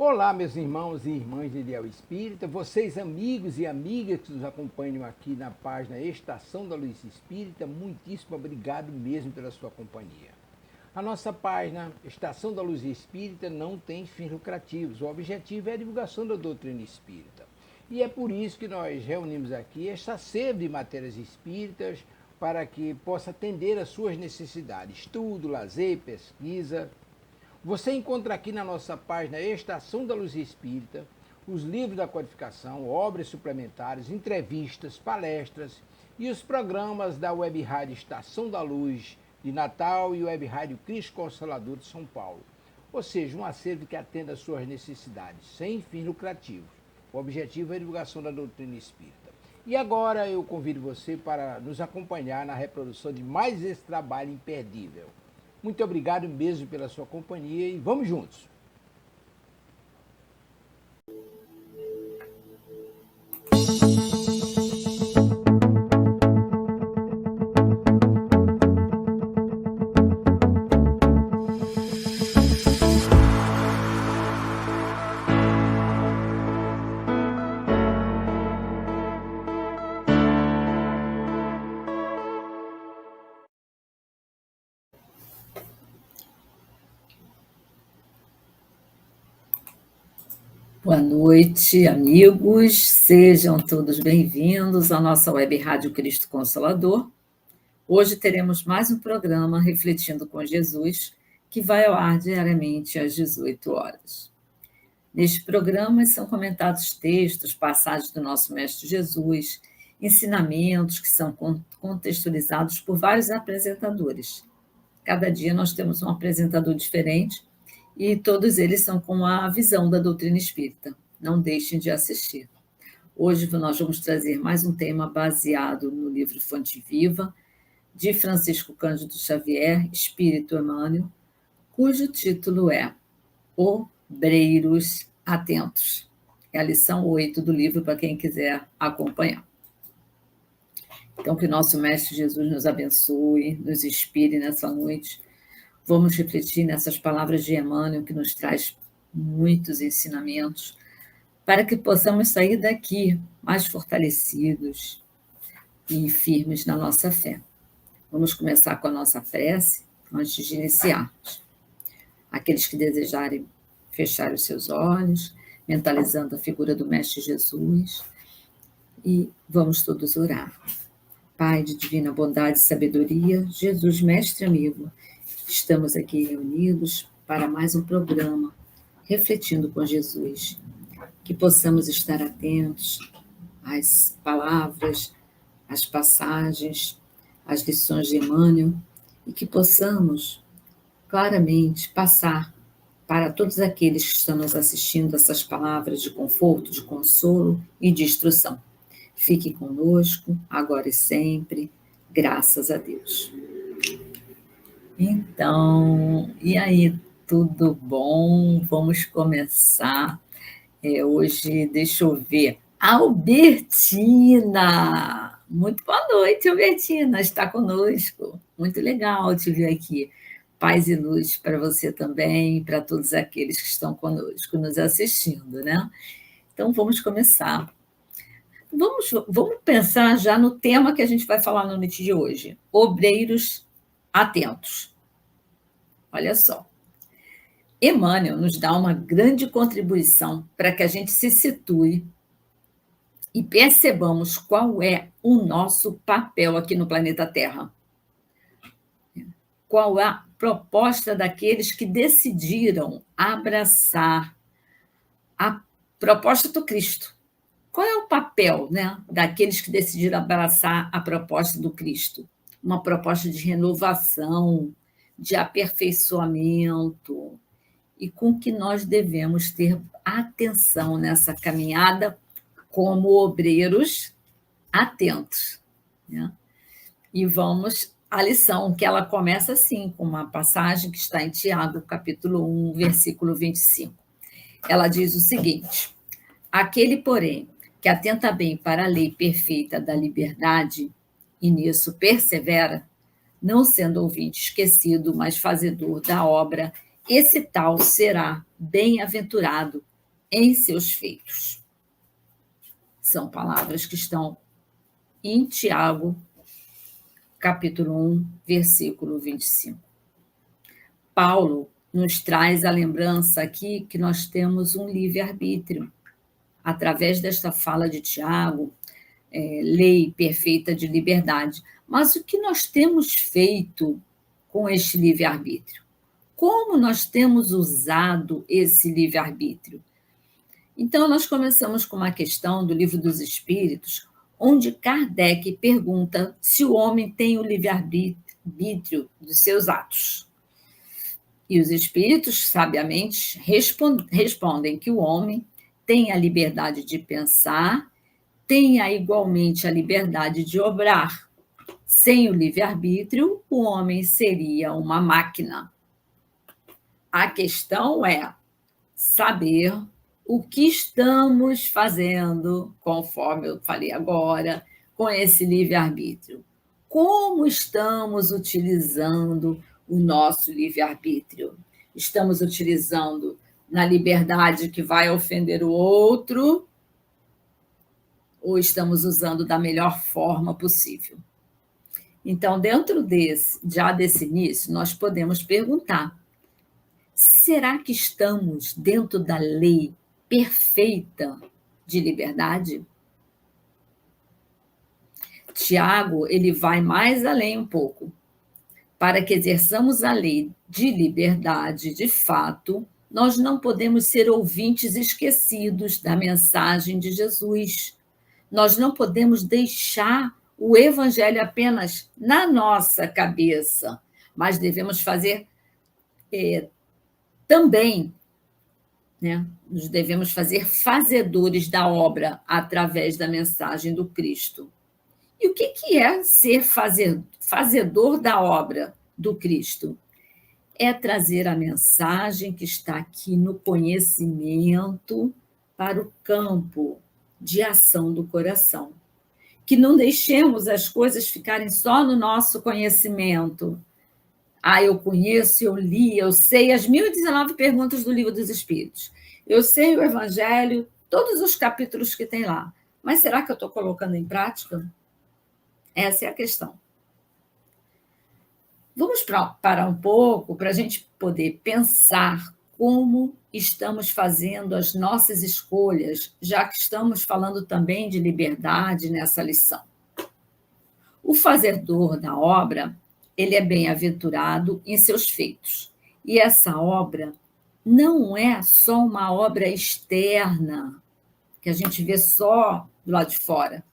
Olá, meus irmãos e irmãs de Ideal Espírita, vocês amigos e amigas que nos acompanham aqui na página Estação da Luz Espírita, muitíssimo obrigado mesmo pela sua companhia. A nossa página Estação da Luz Espírita não tem fins lucrativos, o objetivo é a divulgação da doutrina espírita. E é por isso que nós reunimos aqui esta sede de matérias espíritas para que possa atender às suas necessidades, estudo, lazer, pesquisa. Você encontra aqui na nossa página Estação da Luz Espírita os livros da codificação, obras suplementares, entrevistas, palestras e os programas da Web Rádio Estação da Luz de Natal e Web Rádio Cristo Consolador de São Paulo. Ou seja, um acervo que atenda às suas necessidades, sem fins lucrativos. O objetivo é a divulgação da doutrina espírita. E agora eu convido você para nos acompanhar na reprodução de mais esse trabalho imperdível. Muito obrigado mesmo pela sua companhia e vamos juntos! Boa noite, amigos. Sejam todos bem-vindos à nossa Web Rádio Cristo Consolador. Hoje teremos mais um programa Refletindo com Jesus, que vai ao ar diariamente às 18 horas. Neste programa são comentados textos, passagens do nosso Mestre Jesus, ensinamentos que são contextualizados por vários apresentadores. Cada dia nós temos um apresentador diferente, e todos eles são com a visão da doutrina espírita. Não deixem de assistir. Hoje nós vamos trazer mais um tema baseado no livro Fonte Viva, de Francisco Cândido Xavier, Espírito Emmanuel, cujo título é Obreiros Atentos. É a lição 8 do livro, para quem quiser acompanhar. Então, que nosso Mestre Jesus nos abençoe, nos inspire nessa noite. Vamos refletir nessas palavras de Emmanuel, que nos traz muitos ensinamentos, para que possamos sair daqui mais fortalecidos e firmes na nossa fé. Vamos começar com a nossa prece, antes de iniciarmos. Aqueles que desejarem fechar os seus olhos, mentalizando a figura do Mestre Jesus, e vamos todos orar. Pai de divina bondade e sabedoria, Jesus, Mestre amigo, estamos aqui reunidos para mais um programa, Refletindo com Jesus. Que possamos estar atentos às palavras, às passagens, às lições de Emmanuel, e que possamos claramente passar para todos aqueles que estão nos assistindo essas palavras de conforto, de consolo e de instrução. Fique conosco, agora e sempre, graças a Deus. Então, e aí, tudo bom? Vamos começar. Hoje, deixa eu ver. Albertina! Muito boa noite, Albertina, está conosco. Muito legal te ver aqui. Paz e luz para você também, para todos aqueles que estão conosco, nos assistindo, né? Então, vamos começar. Vamos pensar já no tema que a gente vai falar na noite de hoje. Obreiros atentos. Olha só. Emmanuel nos dá uma grande contribuição para que a gente se situe e percebamos qual é o nosso papel aqui no planeta Terra. Qual é a proposta daqueles que decidiram abraçar a proposta do Cristo. Qual é o papel, né, daqueles que decidiram abraçar a proposta do Cristo? Uma proposta de renovação, de aperfeiçoamento, e com que nós devemos ter atenção nessa caminhada como obreiros atentos, né? E vamos à lição, que ela começa assim, com uma passagem que está em Tiago, capítulo 1, versículo 25. Ela diz o seguinte: aquele, porém, que atenta bem para a lei perfeita da liberdade e nisso persevera, não sendo ouvinte esquecido, mas fazedor da obra, esse tal será bem-aventurado, em seus feitos. São palavras que estão em Tiago, capítulo 1, versículo 25. Paulo nos traz a lembrança aqui que nós temos um livre-arbítrio. Através desta fala de Tiago, lei perfeita de liberdade. Mas o que nós temos feito com este livre-arbítrio? Como nós temos usado esse livre-arbítrio? Então, nós começamos com uma questão do Livro dos Espíritos, onde Kardec pergunta se o homem tem o livre-arbítrio dos seus atos. E os espíritos, sabiamente, respondem que o homem tem a liberdade de pensar, tem igualmente a liberdade de obrar. Sem o livre-arbítrio, o homem seria uma máquina. A questão é saber o que estamos fazendo, conforme eu falei agora, com esse livre-arbítrio. Como estamos utilizando o nosso livre-arbítrio? Estamos utilizando na liberdade que vai ofender o outro ou estamos usando da melhor forma possível? Então, dentro desse início, nós podemos perguntar: será que estamos dentro da lei perfeita de liberdade? Tiago, ele vai mais além um pouco. Para que exerçamos a lei de liberdade, de fato, nós não podemos ser ouvintes esquecidos da mensagem de Jesus. Nós não podemos deixar o evangelho apenas na nossa cabeça, mas devemos fazer também, né? Nos devemos fazer fazedores da obra através da mensagem do Cristo. E o que é ser fazedor da obra do Cristo? É trazer a mensagem que está aqui no conhecimento para o campo de ação do coração. Que não deixemos as coisas ficarem só no nosso conhecimento. Eu conheço, eu li, eu sei as 1019 perguntas do Livro dos Espíritos. Eu sei o Evangelho, todos os capítulos que tem lá. Mas será que eu estou colocando em prática? Essa é a questão. Vamos parar um pouco para a gente poder pensar como estamos fazendo as nossas escolhas, já que estamos falando também de liberdade nessa lição. O fazedor da obra, ele é bem-aventurado em seus feitos. E essa obra não é só uma obra externa, que a gente vê só do lado de fora.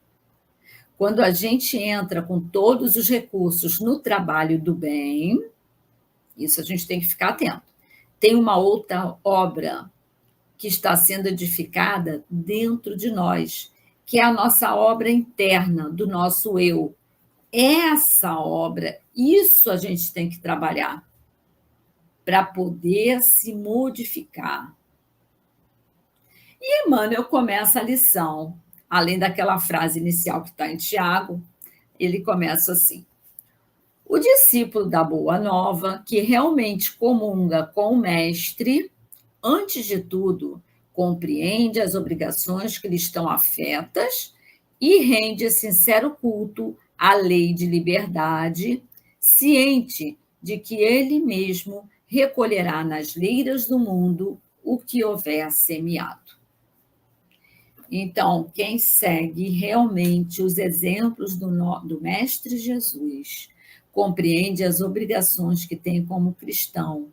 Quando a gente entra com todos os recursos no trabalho do bem, isso a gente tem que ficar atento. Tem uma outra obra que está sendo edificada dentro de nós, que é a nossa obra interna, do nosso eu. Essa obra, isso a gente tem que trabalhar para poder se modificar. E Emmanuel começa a lição, além daquela frase inicial que está em Tiago, ele começa assim: o discípulo da Boa Nova, que realmente comunga com o mestre, antes de tudo, compreende as obrigações que lhe estão afetas e rende sincero culto à lei de liberdade, ciente de que ele mesmo recolherá nas leiras do mundo o que houver semeado. Então, quem segue realmente os exemplos do Mestre Jesus, compreende as obrigações que tem como cristão,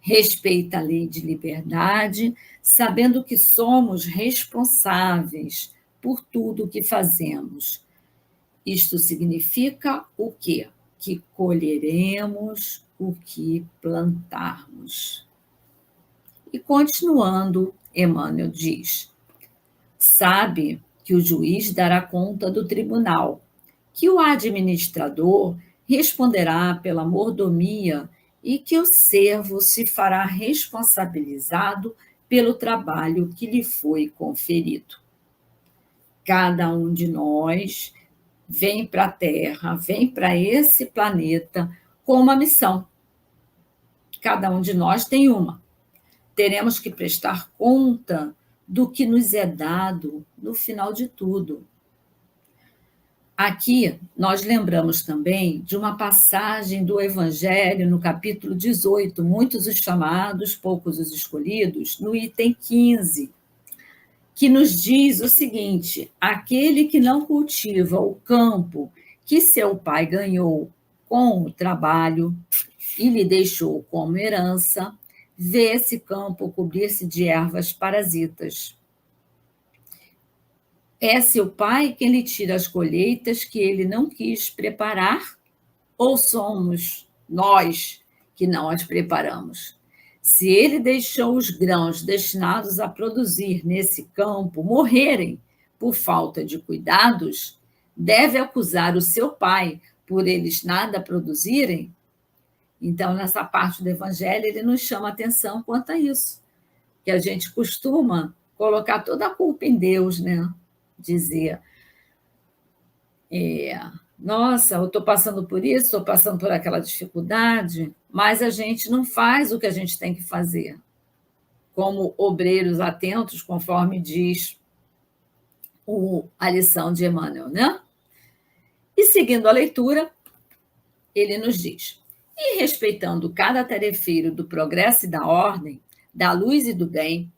respeita a lei de liberdade, sabendo que somos responsáveis por tudo o que fazemos. Isto significa o quê? Que colheremos o que plantarmos. E continuando, Emmanuel diz: sabe que o juiz dará conta do tribunal, que o administrador responderá pela mordomia e que o servo se fará responsabilizado pelo trabalho que lhe foi conferido. Cada um de nós vem para a Terra, vem para esse planeta com uma missão. Cada um de nós tem uma. Teremos que prestar conta do que nos é dado no final de tudo. Aqui, nós lembramos também de uma passagem do Evangelho, no capítulo 18, muitos os chamados, poucos os escolhidos, no item 15, que nos diz o seguinte: aquele que não cultiva o campo que seu pai ganhou com o trabalho e lhe deixou como herança, vê esse campo cobrir-se de ervas parasitas. É seu pai quem lhe tira as colheitas que ele não quis preparar, ou somos nós que não as preparamos? Se ele deixou os grãos destinados a produzir nesse campo morrerem por falta de cuidados, deve acusar o seu pai por eles nada produzirem? Então, nessa parte do Evangelho, ele nos chama a atenção quanto a isso, que a gente costuma colocar toda a culpa em Deus, né? Dizer, nossa, eu estou passando por isso, estou passando por aquela dificuldade, mas a gente não faz o que a gente tem que fazer, como obreiros atentos, conforme diz a lição de Emmanuel, né? E seguindo a leitura, ele nos diz: e respeitando cada tarefeiro do progresso e da ordem, da luz e do bem,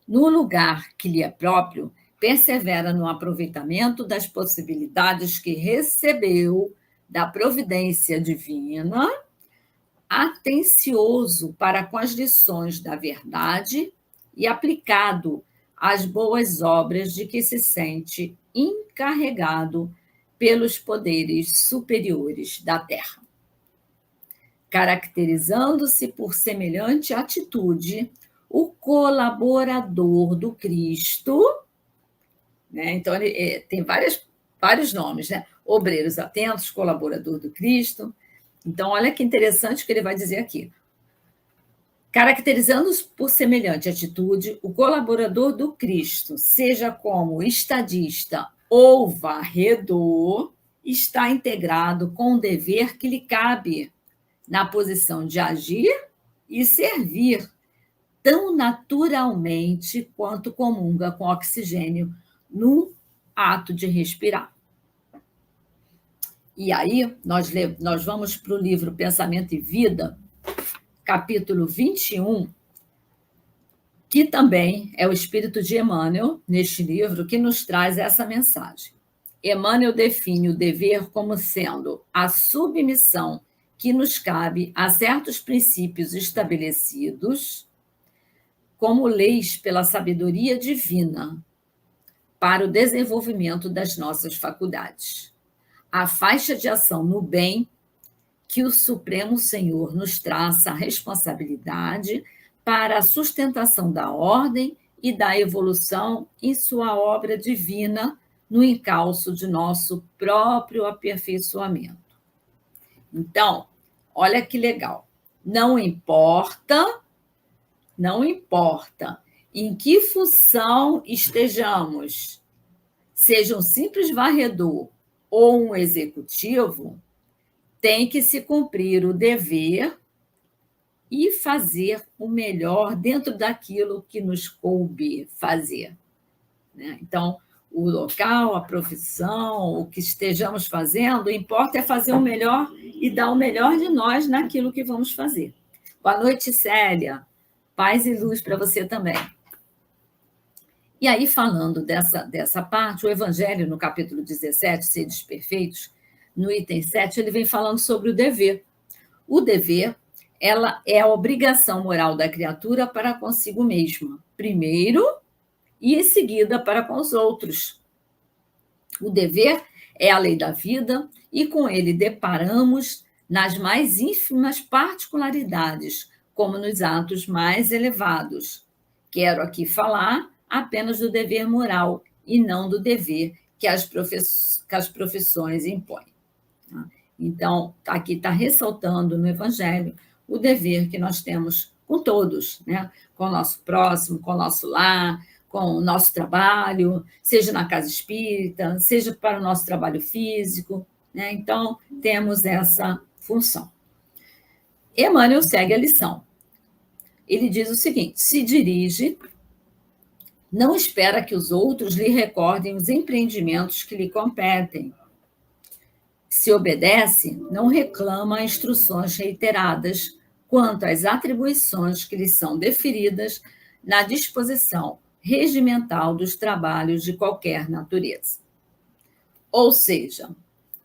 no lugar que lhe é próprio, persevera no aproveitamento das possibilidades que recebeu da providência divina, atencioso para com as lições da verdade e aplicado às boas obras de que se sente encarregado pelos poderes superiores da terra. Caracterizando-se por semelhante atitude, o colaborador do Cristo, né? Então, ele tem vários nomes, né? Obreiros atentos, colaborador do Cristo. Então, olha que interessante o que ele vai dizer aqui. Caracterizando-se por semelhante atitude, o colaborador do Cristo, seja como estadista ou varredor, está integrado com o dever que lhe cabe na posição de agir e servir tão naturalmente quanto comunga com oxigênio no ato de respirar. E aí, nós vamos para o livro Pensamento e Vida, capítulo 21, que também é o espírito de Emmanuel, neste livro, que nos traz essa mensagem. Emmanuel define o dever como sendo a submissão que nos cabe a certos princípios estabelecidos como leis pela sabedoria divina para o desenvolvimento das nossas faculdades. A faixa de ação no bem que o Supremo Senhor nos traça a responsabilidade para a sustentação da ordem e da evolução em sua obra divina no encalço de nosso próprio aperfeiçoamento. Então, olha que legal. Não importa em que função estejamos, seja um simples varredor ou um executivo, tem que se cumprir o dever e fazer o melhor dentro daquilo que nos coube fazer, né? Então, o local, a profissão, o que estejamos fazendo, o importa é fazer o melhor e dar o melhor de nós naquilo que vamos fazer. Boa noite, Célia. Paz e luz para você também. E aí, falando dessa parte, o Evangelho, no capítulo 17, Sedes Perfeitos, no item 7, ele vem falando sobre o dever. O dever, ela é a obrigação moral da criatura para consigo mesma, primeiro, e em seguida para com os outros. O dever é a lei da vida, e com ele deparamos nas mais ínfimas particularidades, como nos atos mais elevados. Quero aqui falar apenas do dever moral e não do dever que as profissões impõem. Então, aqui está ressaltando no Evangelho o dever que nós temos com todos, né? Com o nosso próximo, com o nosso lar, com o nosso trabalho, seja na casa espírita, seja para o nosso trabalho físico, né? Então, temos essa função. Emmanuel segue a lição. Ele diz o seguinte: se dirige Não espera que os outros lhe recordem os empreendimentos que lhe competem. Se obedece, não reclama instruções reiteradas quanto às atribuições que lhe são deferidas na disposição regimental dos trabalhos de qualquer natureza. Ou seja,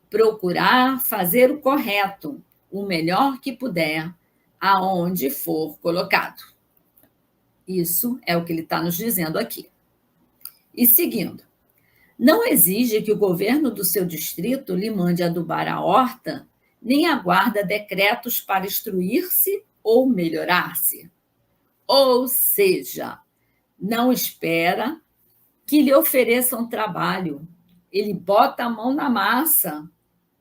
procurar fazer o correto, o melhor que puder, aonde for colocado. Isso é o que ele está nos dizendo aqui. E seguindo, não exige que o governo do seu distrito lhe mande adubar a horta, nem aguarda decretos para instruir-se ou melhorar-se. Ou seja, não espera que lhe ofereçam trabalho. Ele bota a mão na massa,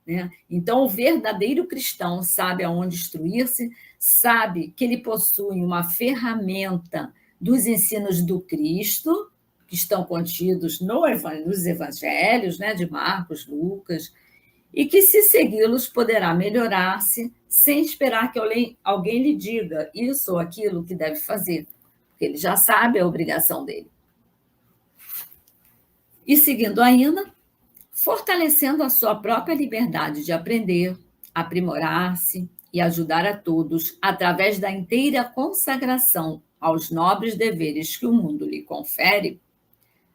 né? Então, o verdadeiro cristão sabe aonde instruir-se, sabe que ele possui uma ferramenta dos ensinos do Cristo, que estão contidos nos evangelhos, né, de Marcos, Lucas, e que, se segui-los, poderá melhorar-se sem esperar que alguém lhe diga isso ou aquilo que deve fazer, porque ele já sabe a obrigação dele. E seguindo ainda, fortalecendo a sua própria liberdade de aprender, aprimorar-se e ajudar a todos através da inteira consagração aos nobres deveres que o mundo lhe confere,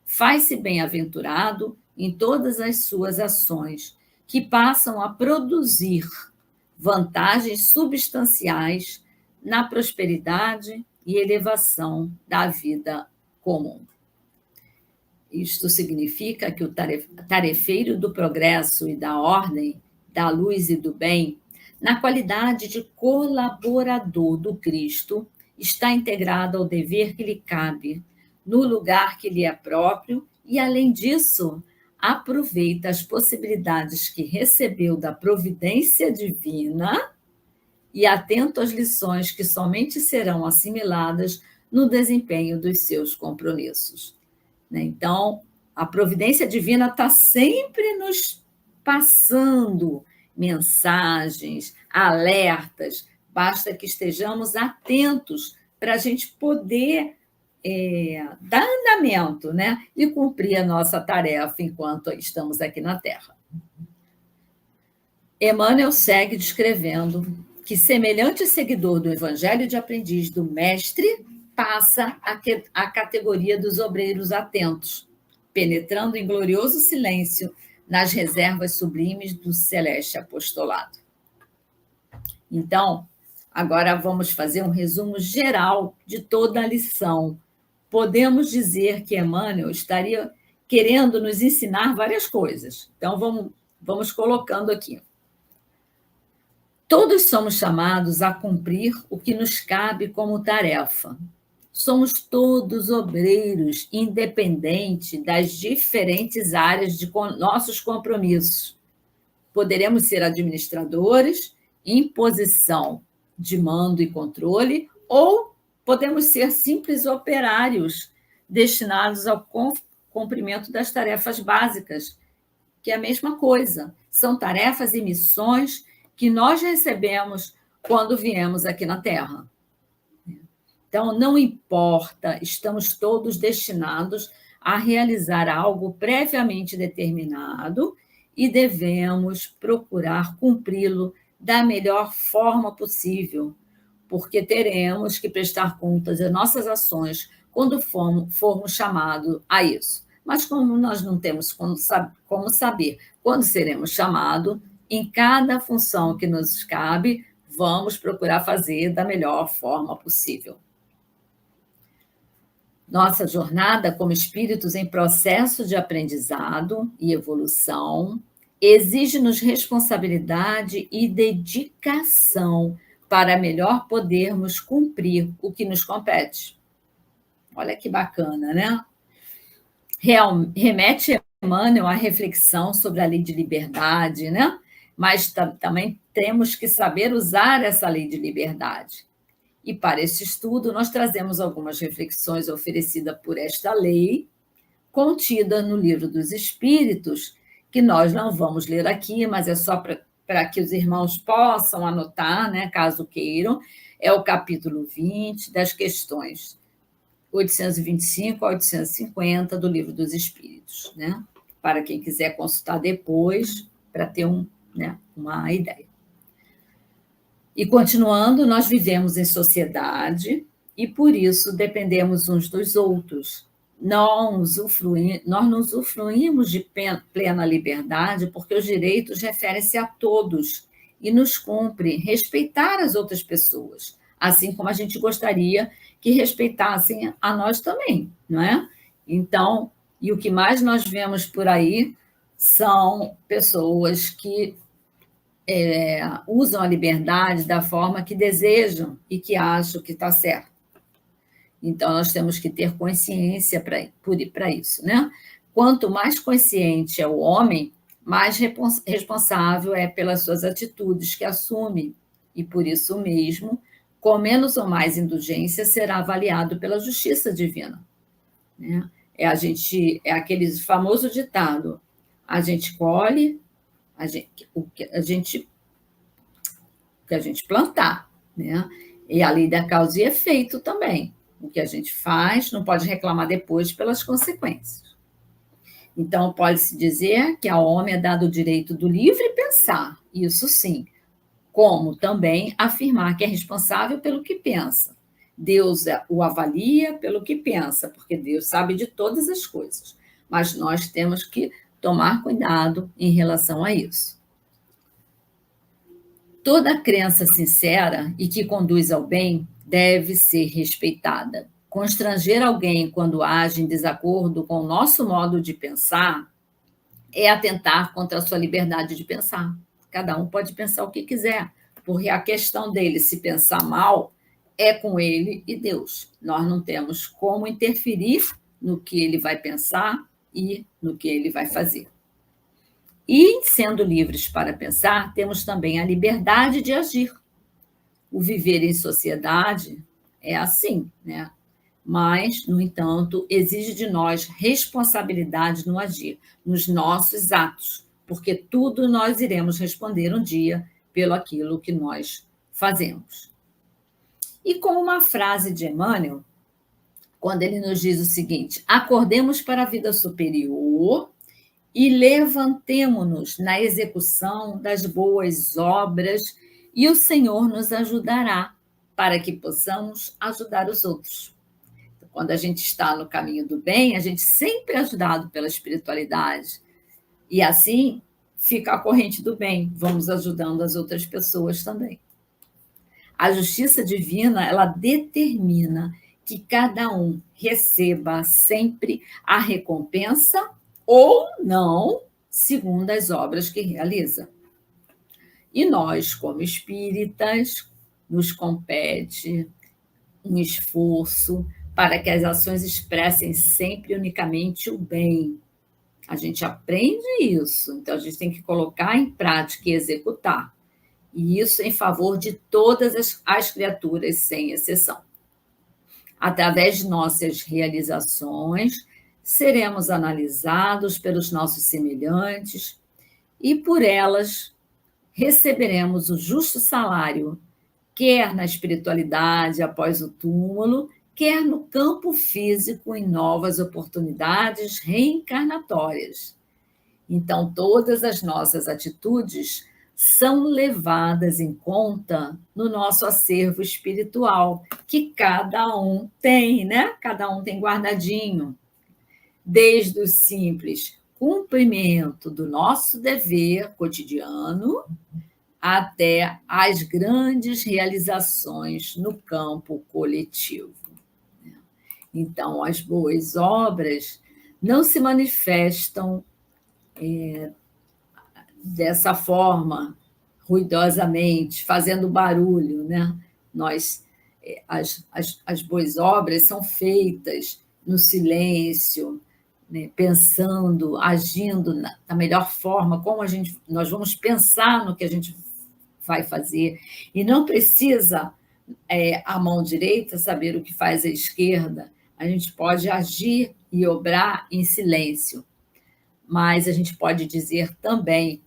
faz-se bem-aventurado em todas as suas ações, que passam a produzir vantagens substanciais na prosperidade e elevação da vida comum. Isto significa que o tarefeiro do progresso e da ordem, da luz e do bem, na qualidade de colaborador do Cristo, está integrado ao dever que lhe cabe, no lugar que lhe é próprio, e, além disso, aproveita as possibilidades que recebeu da providência divina e atento às lições que somente serão assimiladas no desempenho dos seus compromissos. Então, a providência divina está sempre nos passando mensagens, alertas, basta que estejamos atentos para a gente poder dar andamento, né? E cumprir a nossa tarefa enquanto estamos aqui na Terra. Emmanuel segue descrevendo que semelhante seguidor do Evangelho de Aprendiz do Mestre passa a categoria dos obreiros atentos, penetrando em glorioso silêncio nas reservas sublimes do celeste apostolado. Então, agora vamos fazer um resumo geral de toda a lição. Podemos dizer que Emmanuel estaria querendo nos ensinar várias coisas. Então, vamos colocando aqui. Todos somos chamados a cumprir o que nos cabe como tarefa. Somos todos obreiros, independente das diferentes áreas de nossos compromissos. Poderemos ser administradores, em posição de mando e controle, ou podemos ser simples operários, destinados ao cumprimento das tarefas básicas, que é a mesma coisa. São tarefas e missões que nós recebemos quando viemos aqui na Terra. Então, não importa, estamos todos destinados a realizar algo previamente determinado e devemos procurar cumpri-lo da melhor forma possível, porque teremos que prestar contas das nossas ações quando formos chamados a isso. Mas como nós não temos como saber quando seremos chamados, em cada função que nos cabe, vamos procurar fazer da melhor forma possível. Nossa jornada como espíritos em processo de aprendizado e evolução exige-nos responsabilidade e dedicação para melhor podermos cumprir o que nos compete. Olha que bacana, né? Remete Emmanuel à reflexão sobre a lei de liberdade, né? Mas também temos que saber usar essa lei de liberdade. E para esse estudo, nós trazemos algumas reflexões oferecidas por esta lei, contida no Livro dos Espíritos, que nós não vamos ler aqui, mas é só para que os irmãos possam anotar, né, caso queiram. É o capítulo 20, das questões 825 a 850 do Livro dos Espíritos, né? Para quem quiser consultar depois, para ter uma ideia. E continuando, nós vivemos em sociedade e, por isso, dependemos uns dos outros. Nós não usufruímos de plena liberdade porque os direitos referem-se a todos e nos cumpre respeitar as outras pessoas, assim como a gente gostaria que respeitassem a nós também, não é? Então, e o que mais nós vemos por aí são pessoas que usam a liberdade da forma que desejam e que acham que está certo. Então, nós temos que ter consciência para isso, né? Quanto mais consciente é o homem, mais responsável é pelas suas atitudes que assume, e por isso mesmo, com menos ou mais indulgência, será avaliado pela justiça divina, né? É aquele famoso ditado: a gente colhe o que a gente plantar, né? E a lei da causa e efeito também. O que a gente faz não pode reclamar depois pelas consequências. Então, pode-se dizer que ao homem é dado o direito do livre pensar, isso sim, como também afirmar que é responsável pelo que pensa. Deus o avalia pelo que pensa, porque Deus sabe de todas as coisas, mas nós temos que tomar cuidado em relação a isso. Toda crença sincera e que conduz ao bem deve ser respeitada. Constranger alguém quando age em desacordo com o nosso modo de pensar é atentar contra a sua liberdade de pensar. Cada um pode pensar o que quiser, porque a questão dele, se pensar mal, é com ele e Deus. Nós não temos como interferir no que ele vai pensar e no que ele vai fazer. E, sendo livres para pensar, temos também a liberdade de agir. O viver em sociedade é assim, né? Mas, no entanto, exige de nós responsabilidade no agir, nos nossos atos, porque tudo nós iremos responder um dia pelo aquilo que nós fazemos. E com uma frase de Emmanuel, quando ele nos diz o seguinte: acordemos para a vida superior e levantemo-nos na execução das boas obras, e o Senhor nos ajudará para que possamos ajudar os outros. Quando a gente está no caminho do bem, a gente sempre é ajudado pela espiritualidade. E assim fica a corrente do bem, vamos ajudando as outras pessoas também. A justiça divina, ela determina que cada um receba sempre a recompensa ou não, segundo as obras que realiza. E nós, como espíritas, nos compete um esforço para que as ações expressem sempre unicamente o bem. A gente aprende isso, então a gente tem que colocar em prática e executar. E isso em favor de todas as criaturas, sem exceção. Através de nossas realizações, seremos analisados pelos nossos semelhantes e, por elas, receberemos o justo salário, quer na espiritualidade após o túmulo, quer no campo físico em novas oportunidades reencarnatórias. Então, todas as nossas atitudes são levadas em conta no nosso acervo espiritual, que cada um tem, né? Cada um tem guardadinho. Desde o simples cumprimento do nosso dever cotidiano até as grandes realizações no campo coletivo. Então, as boas obras não se manifestam dessa forma, ruidosamente, fazendo barulho, né? As boas obras são feitas no silêncio, né? Pensando, agindo da melhor forma, como nós vamos pensar no que a gente vai fazer, e não precisa a mão direita saber o que faz a esquerda, a gente pode agir e obrar em silêncio, mas a gente pode dizer também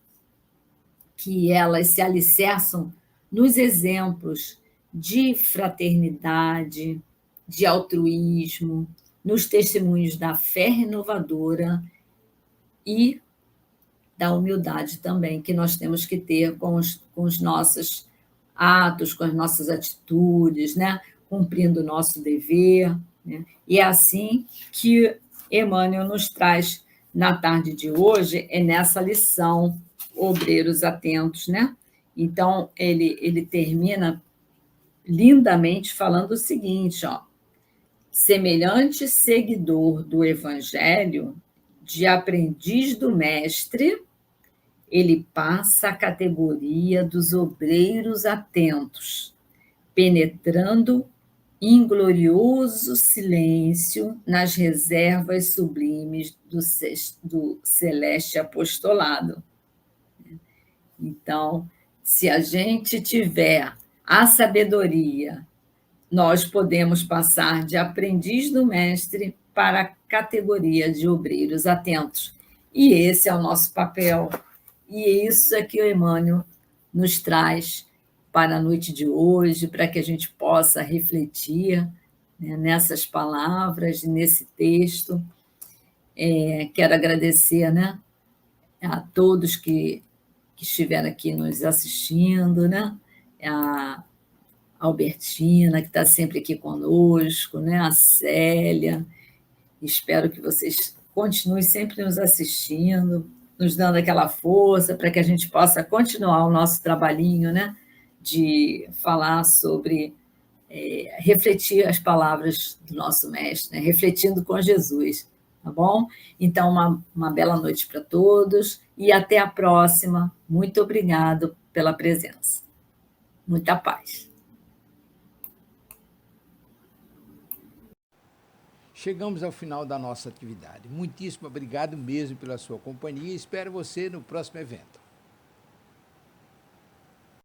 que elas se alicerçam nos exemplos de fraternidade, de altruísmo, nos testemunhos da fé renovadora e da humildade também, que nós temos que ter com os nossos atos, com as nossas atitudes, né? Cumprindo o nosso dever. Né? E é assim que Emmanuel nos traz na tarde de hoje, é nessa lição, Obreiros Atentos. Né? Então, ele termina lindamente falando o seguinte, ó, semelhante seguidor do Evangelho, de aprendiz do Mestre, ele passa à categoria dos obreiros atentos, penetrando em glorioso silêncio nas reservas sublimes do celeste apostolado. Então, se a gente tiver a sabedoria, nós podemos passar de aprendiz do mestre para a categoria de obreiros atentos. E esse é o nosso papel. E isso é que o Emmanuel nos traz para a noite de hoje, para que a gente possa refletir, né, nessas palavras, nesse texto. Quero agradecer, né, a todos que estiveram aqui nos assistindo, né, a Albertina, que está sempre aqui conosco, né, a Célia. Espero que vocês continuem sempre nos assistindo, nos dando aquela força para que a gente possa continuar o nosso trabalhinho, né, de falar sobre, refletir as palavras do nosso mestre, né, refletindo com Jesus, tá bom? Então, uma bela noite para todos e até a próxima. Muito obrigado pela presença. Muita paz. Chegamos ao final da nossa atividade. Muitíssimo obrigado mesmo pela sua companhia e espero você no próximo evento.